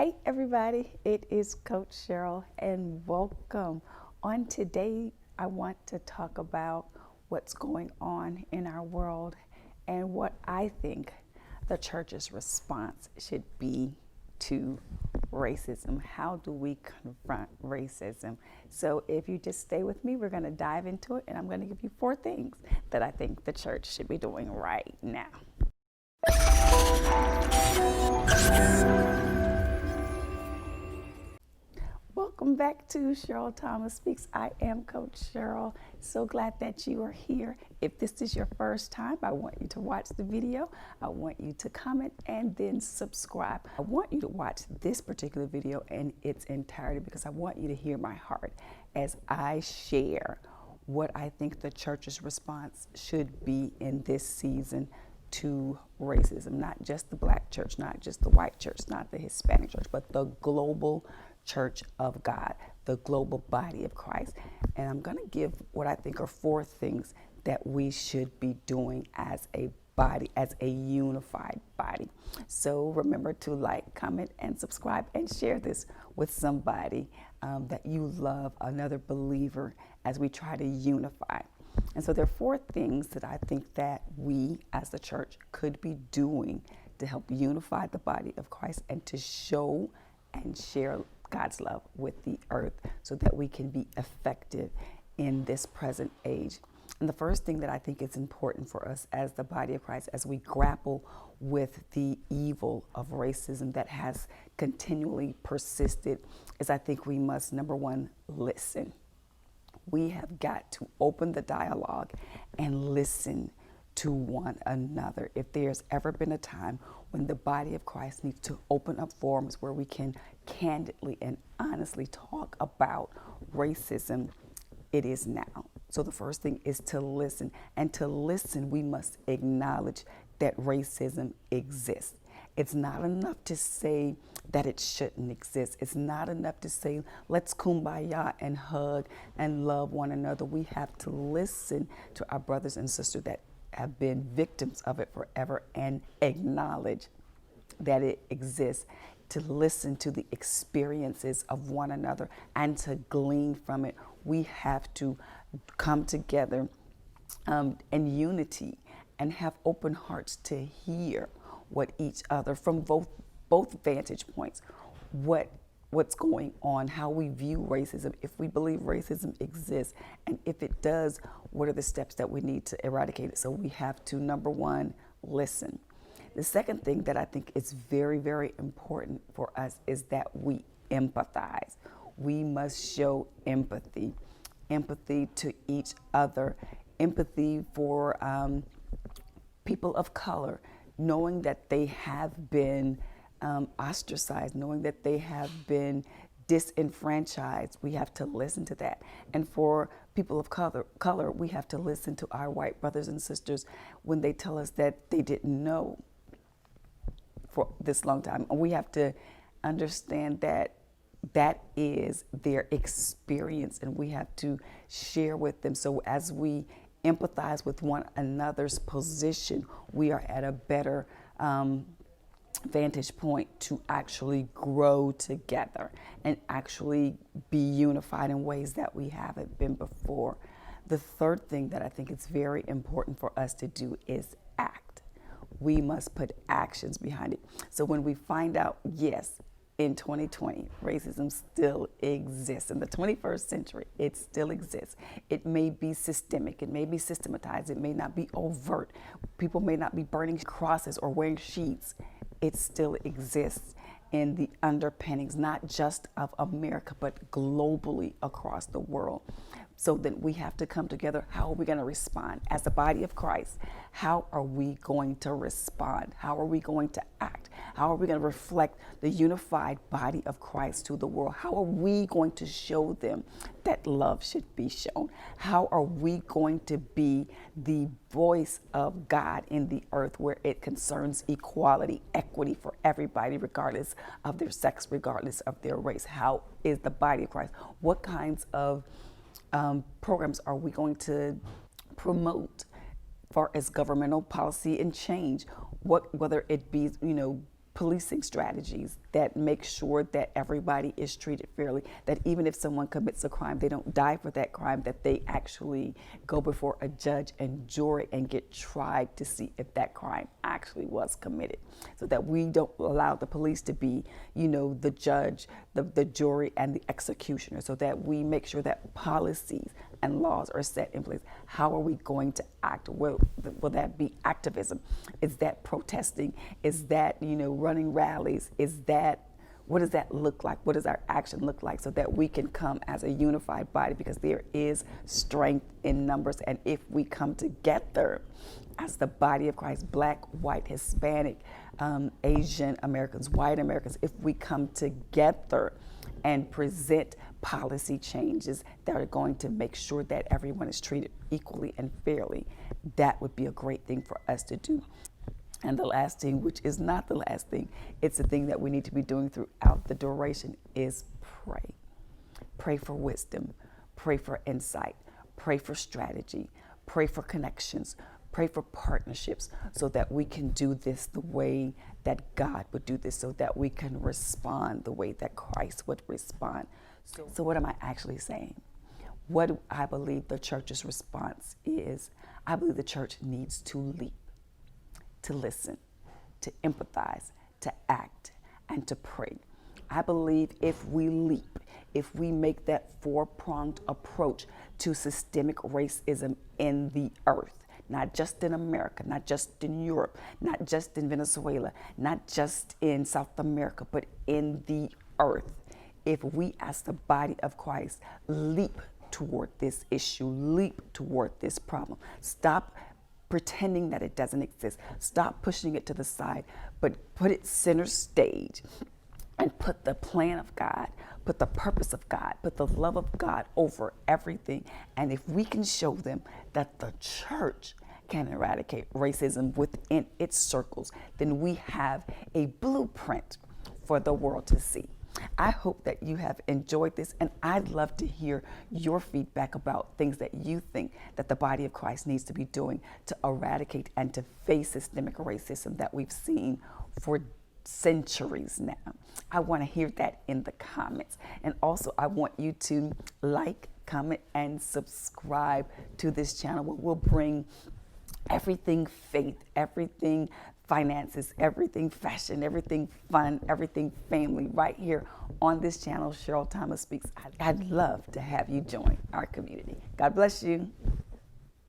Hey everybody, it is Coach Cheryl and welcome. On today, I want to talk about what's going on in our world and what I think the church's response should be to racism. How do we confront racism? So if you just stay with me, we're going to dive into it and I'm going to give you 4 things that I think the church should be doing right now. Welcome back to Cheryl Thomas Speaks. I am Coach Cheryl. So glad that you are here. If this is your first time, I want you to watch the video. I want you to comment and then subscribe. I want you to watch this particular video in its entirety because I want you to hear my heart as I share what I think the church's response should be in this season to racism. Not just the black church, not just the white church, not the Hispanic church, but the global church of God, the global body of Christ. And I'm going to give what I think are 4 things that we should be doing as a body, as a unified body. So remember to like, comment, and subscribe and share this with somebody that you love, another believer, as we try to unify. And so there are 4 things that I think that we as the church could be doing to help unify the body of Christ and to show and share God's love with the earth so that we can be effective in this present age. And the first thing that I think is important for us as the body of Christ, as we grapple with the evil of racism that has continually persisted, is I think we must, number 1, listen. We have got to open the dialogue and listen to one another. If there's ever been a time when the body of Christ needs to open up forums where we can candidly and honestly talk about racism, it is now. So the first thing is to listen. And to listen, we must acknowledge that racism exists. It's not enough to say that it shouldn't exist. It's not enough to say, let's kumbaya and hug and love one another. We have to listen to our brothers and sisters that have been victims of it forever and acknowledge that it exists, to listen to the experiences of one another and to glean from it. We have to come together in unity and have open hearts to hear what each other from both vantage points, what's going on, how we view racism, if we believe racism exists, and if it does, what are the steps that we need to eradicate it? So we have to, number 1, listen. The second thing that I think is very, very important for us is that we empathize. We must show empathy to each other, empathy for people of color, knowing that they have been ostracized, knowing that they have been disenfranchised. We have to listen to that. And for people of color, we have to listen to our white brothers and sisters when they tell us that they didn't know for this long time. And we have to understand that that is their experience and we have to share with them. So as we empathize with one another's position, we are at a better vantage point to actually grow together and actually be unified in ways that we haven't been before. The third thing that I think is very important for us to do is act. We must put actions behind it. So when we find out, yes, in 2020, racism still exists. In the 21st century, it still exists. It may be systemic, it may be systematized, it may not be overt. People may not be burning crosses or wearing sheets. It still exists in the underpinnings, not just of America, but globally across the world. So then we have to come together. How are we going to respond? As the body of Christ, how are we going to respond? How are we going to act? How are we going to reflect the unified body of Christ to the world? How are we going to show them that love should be shown? How are we going to be the voice of God in the earth where it concerns equality, equity for everybody, regardless of their sex, regardless of their race? How is the body of Christ? What kinds of programs are we going to promote far as governmental policy and change? Whether it be, policing strategies that make sure that everybody is treated fairly, that even if someone commits a crime, they don't die for that crime, that they actually go before a judge and jury and get tried to see if that crime actually was committed, so that we don't allow the police to be, the judge, the jury, and the executioner, so that we make sure that policies and laws are set in place. How are we going to act? Will that be activism? Is that protesting? Is that, running rallies? What does that look like? What does our action look like, so that we can come as a unified body? Because there is strength in numbers. And if we come together as the body of Christ, Black, white, Hispanic, Asian Americans, white Americans, if we come together and present policy changes that are going to make sure that everyone is treated equally and fairly, that would be a great thing for us to do. And the last thing, which is not the last thing, it's the thing that we need to be doing throughout the duration, is pray. Pray for wisdom, pray for insight, pray for strategy, pray for connections, pray for partnerships, so that we can do this the way that God would do this, so that we can respond the way that Christ would respond. So what am I actually saying? What do I believe the church's response is? I believe the church needs to leap, to listen, to empathize, to act, and to pray. I believe if we leap, if we make that four-pronged approach to systemic racism in the earth, not just in America, not just in Europe, not just in Venezuela, not just in South America, but in the earth, if we as the body of Christ leap toward this issue, leap toward this problem, stop pretending that it doesn't exist, stop pushing it to the side, but put it center stage, and put the plan of God, put the purpose of God, put the love of God over everything. And if we can show them that the church can eradicate racism within its circles, then we have a blueprint for the world to see. I hope that you have enjoyed this, and I'd love to hear your feedback about things that you think that the body of Christ needs to be doing to eradicate and to face systemic racism that we've seen for centuries now. I want to hear that in the comments. And also, I want you to like, comment, and subscribe to this channel, where we'll bring everything faith, everything finances, everything fashion, everything fun, everything family, right here on this channel, Cheryl Thomas Speaks. I'd love to have you join our community. God bless you.